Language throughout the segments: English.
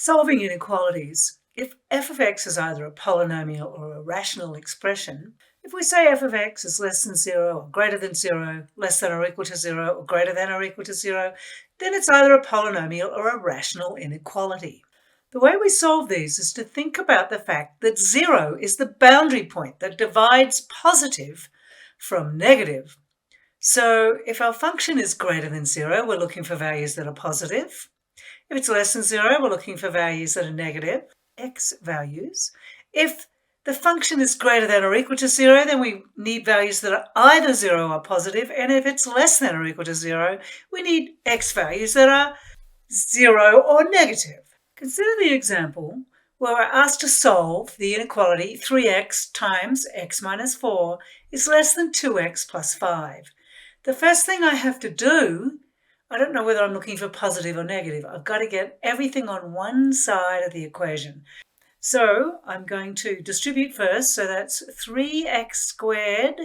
Solving inequalities. If f of x is either a polynomial or a rational expression, if we say f of x is less than 0 or greater than 0, less than or equal to 0 or greater than or equal to 0, then it's either a polynomial or a rational inequality. The way we solve these is to think about the fact that 0 is the boundary point that divides positive from negative. So if our function is greater than 0, we're looking for values that are positive. If it's less than 0, we're looking for values that are negative, x values. If the function is greater than or equal to 0, then we need values that are either 0 or positive, and if it's less than or equal to 0, we need x values that are 0 or negative. Consider the example where we're asked to solve the inequality 3x times x minus 4 is less than 2x plus 5. The first thing I have to do, I don't know whether I'm looking for positive or negative. I've got to get everything on one side of the equation. So I'm going to distribute first. So that's 3x squared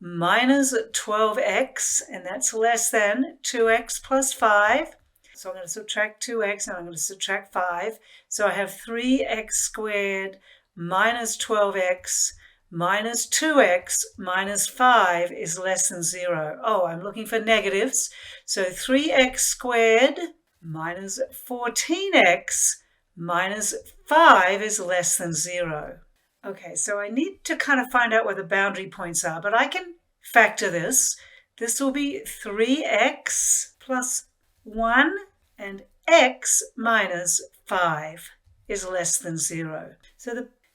minus 12x, and that's less than 2x plus 5. So I'm going to subtract 2x and I'm going to subtract 5. So I have 3x squared minus 12x minus 2x minus 5 is less than 0. Oh, I'm looking for negatives. So 3x squared minus 14x minus 5 is less than 0. Okay, so I need to kind of find out where the boundary points are, but I can factor this. This will be 3x plus 1 and x minus 5 is less than 0. So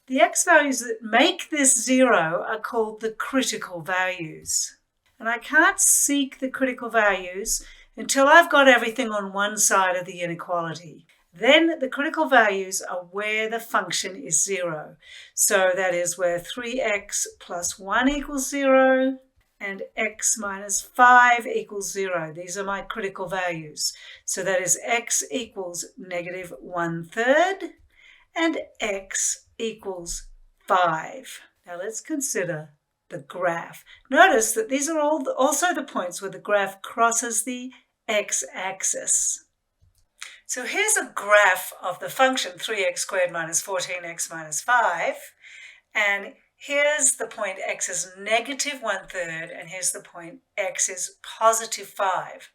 the x values that make this 0 are called the critical values. And I can't seek the critical values until I've got everything on one side of the inequality. Then the critical values are where the function is 0. So that is where 3x plus 1 equals 0 and x minus 5 equals 0. These are my critical values. So that is x equals negative 1/3 and x equals 5. Now let's consider the graph. Notice that these are also the points where the graph crosses the x-axis. So here's a graph of the function 3x squared minus 14x minus 5. And here's the point x is negative 1/3, and here's the point x is positive 5.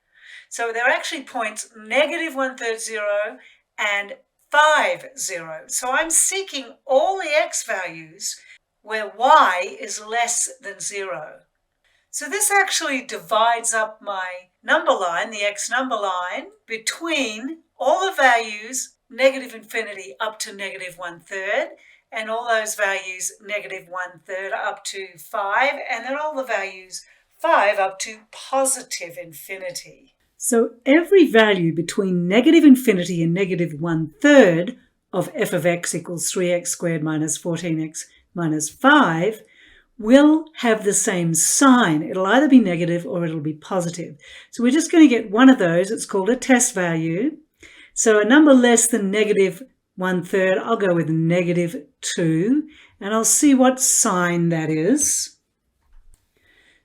So there are actually points negative 1/3, 0, and 5, 0. So I'm seeking all the x values where y is less than 0. So this actually divides up my number line, the x number line, between all the values negative infinity up to negative 1/3, and all those values negative 1/3 up to 5, and then all the values 5 up to positive infinity. So every value between negative infinity and negative 1/3 of f of x equals 3x squared minus 14x minus 5 will have the same sign. It'll either be negative or it'll be positive. So we're just going to get one of those. It's called a test value. So a number less than negative 1/3, I'll go with negative 2, and I'll see what sign that is.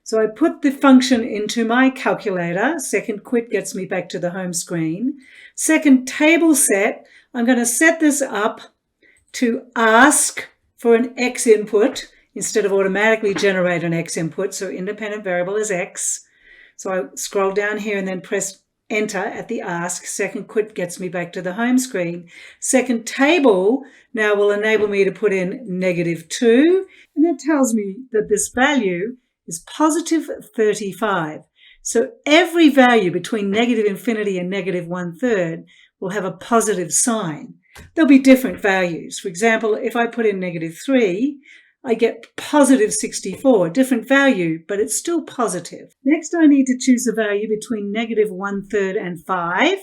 So I put the function into my calculator. Second quit gets me back to the home screen. Second table set, I'm going to set this up to ask for an x input instead of automatically generate an x input. So independent variable is x. So I scroll down here and then press enter at the ask. Second quit gets me back to the home screen. Second table now will enable me to put in negative 2, and that tells me that this value is positive 35. So every value between negative infinity and negative 1/3 will have a positive sign. There'll be different values. For example, if I put in negative 3, I get positive 64, different value, but it's still positive. Next, I need to choose a value between negative 1/3 and 5.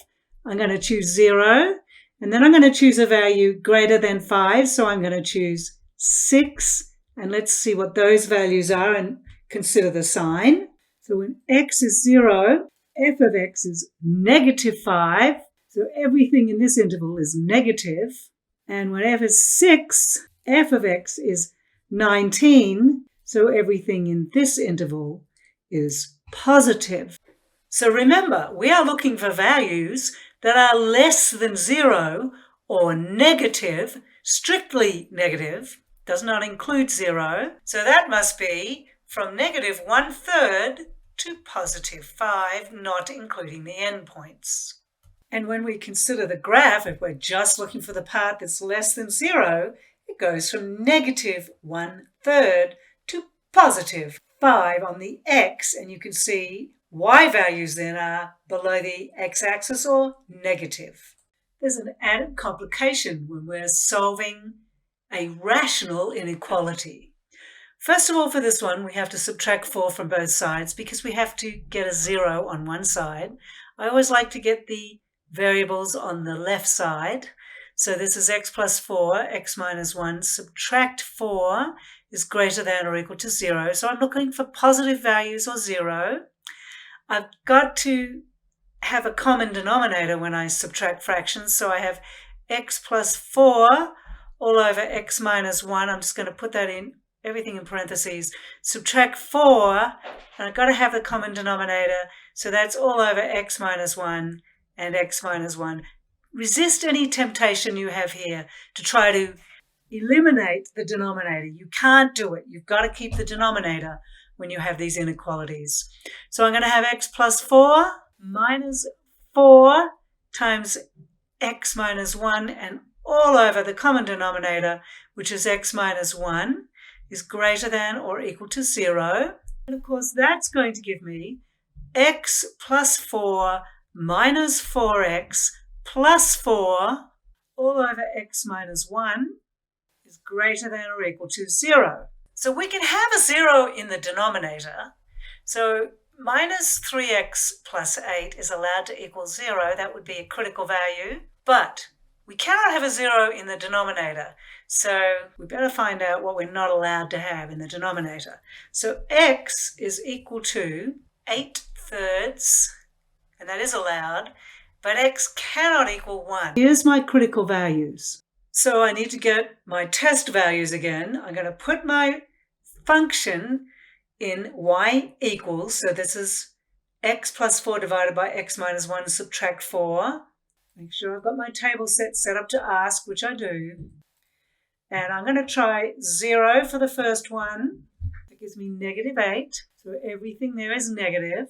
I'm going to choose 0, and then I'm going to choose a value greater than 5, so I'm going to choose 6, and let's see what those values are and consider the sign. So when x is 0, f of x is negative 5, so everything in this interval is negative, and when f is 6, f of x is 19, so everything in this interval is positive. So remember, we are looking for values that are less than 0 or negative, strictly negative, does not include 0. So that must be from negative 1/3 to positive 5, not including the endpoints. And when we consider the graph, if we're just looking for the part that's less than 0, it goes from negative 1/3 to positive 5 on the x, and you can see y values then are below the x-axis or negative. There's an added complication when we're solving a rational inequality. First of all, for this one, we have to subtract 4 from both sides because we have to get a 0 on one side. I always like to get the variables on the left side. So this is x plus 4, x minus 1. Subtract 4 is greater than or equal to 0. So I'm looking for positive values or 0. I've got to have a common denominator when I subtract fractions. So I have x plus 4 all over x minus 1. I'm just going to put that in, everything in parentheses. Subtract 4, and I've got to have the common denominator. So that's all over x minus 1 and x minus 1. Resist any temptation you have here to try to eliminate the denominator. You can't do it. You've got to keep the denominator when you have these inequalities. So I'm going to have x plus 4 minus 4 times x minus 1, and all over the common denominator, which is x minus 1, is greater than or equal to 0. And of course, that's going to give me x plus 4 minus 4x plus 4 all over x minus 1 is greater than or equal to 0. So we can have a 0 in the denominator. So minus 3x plus 8 is allowed to equal 0. That would be a critical value. But we cannot have a 0 in the denominator. So we better find out what we're not allowed to have in the denominator. So x is equal to 8/3, and that is allowed, but x cannot equal 1. Here's my critical values. So I need to get my test values again. I'm going to put my function in y equals, so this is x plus 4 divided by x minus 1, subtract 4. Make sure I've got my table set up to ask, which I do. And I'm going to try 0 for the first one. That gives me negative 8. So everything there is negative.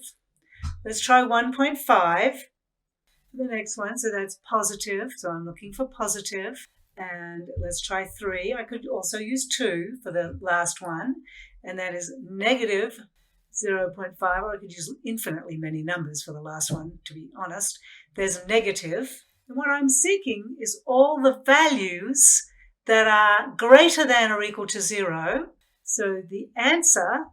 Let's try 1.5 for the next one. So that's positive. So I'm looking for positive. And let's try 3. I could also use 2 for the last one. And that is negative 0.5. Or I could use infinitely many numbers for the last one, to be honest. There's negative. And what I'm seeking is all the values that are greater than or equal to 0. So the answer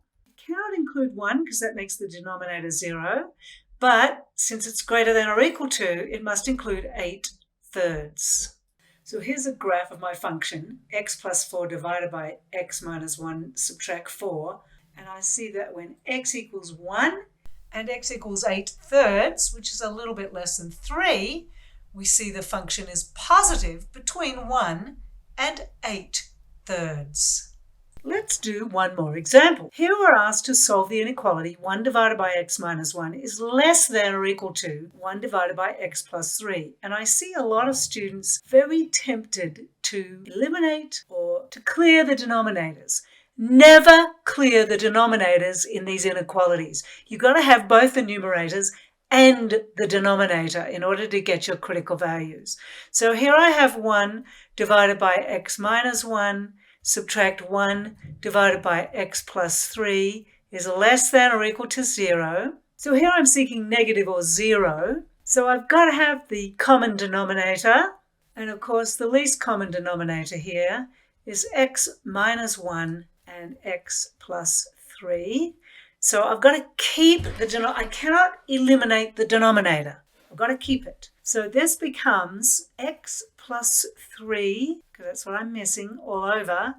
cannot include 1 because that makes the denominator 0. But since it's greater than or equal to, it must include 8/3. So here's a graph of my function, x plus 4 divided by x minus 1, subtract 4. And I see that when x equals 1 and x equals 8/3, which is a little bit less than 3, we see the function is positive between 1 and 8/3. Let's do one more example. Here we're asked to solve the inequality 1 divided by x minus 1 is less than or equal to 1 divided by x plus 3. And I see a lot of students very tempted to eliminate or to clear the denominators. Never clear the denominators in these inequalities. You've got to have both the numerators and the denominator in order to get your critical values. So here I have 1 divided by x minus 1, subtract 1 divided by x plus 3 is less than or equal to 0. So here I'm seeking negative or 0. So I've got to have the common denominator. And of course, the least common denominator here is x minus 1 and x plus 3. So I've got to keep the denominator. I cannot eliminate the denominator. I've got to keep it. So this becomes x plus 3, because that's what I'm missing, all over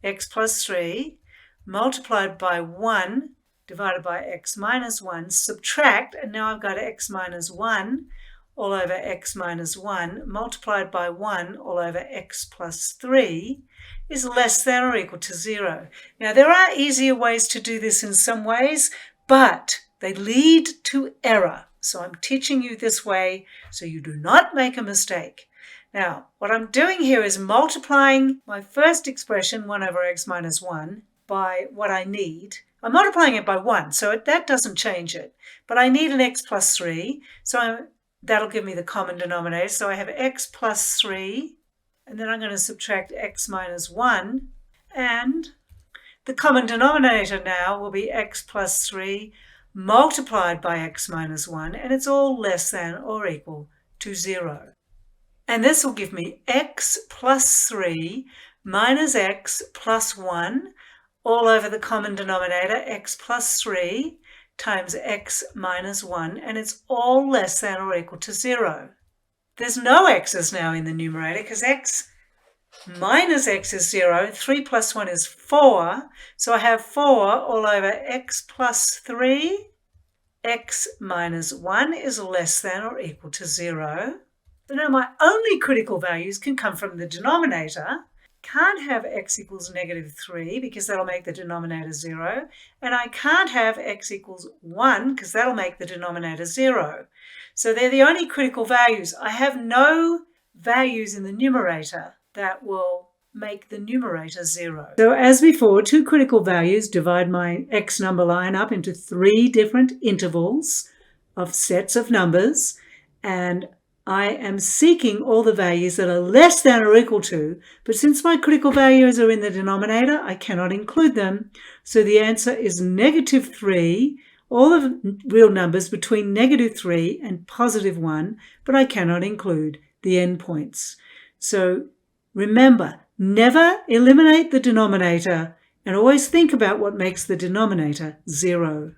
x plus 3, multiplied by 1 divided by x minus 1, subtract, and now I've got x minus 1 all over x minus 1, multiplied by 1 all over x plus 3, is less than or equal to 0. Now, there are easier ways to do this in some ways, but they lead to error. So I'm teaching you this way so you do not make a mistake. Now, what I'm doing here is multiplying my first expression, 1 over x minus 1, by what I need. I'm multiplying it by 1, so that doesn't change it. But I need an x plus 3, so that'll give me the common denominator. So I have x plus 3, and then I'm going to subtract x minus 1, and the common denominator now will be x plus 3 multiplied by x minus 1, and it's all less than or equal to 0. And this will give me x plus 3 minus x plus 1 all over the common denominator, x plus 3 times x minus 1, and it's all less than or equal to 0. There's no x's now in the numerator because x minus x is 0, 3 plus 1 is 4, so I have 4 all over x plus 3, x minus 1 is less than or equal to 0. So now my only critical values can come from the denominator. Can't have x equals negative 3 because that'll make the denominator 0, and I can't have x equals 1 because that'll make the denominator 0. So they're the only critical values. I have no values in the numerator that will make the numerator 0. So as before, two critical values divide my x number line up into 3 different intervals of sets of numbers, and I am seeking all the values that are less than or equal to, but since my critical values are in the denominator, I cannot include them. So the answer is negative 3, all the real numbers between negative 3 and positive 1, but I cannot include the endpoints. So remember, never eliminate the denominator and always think about what makes the denominator 0.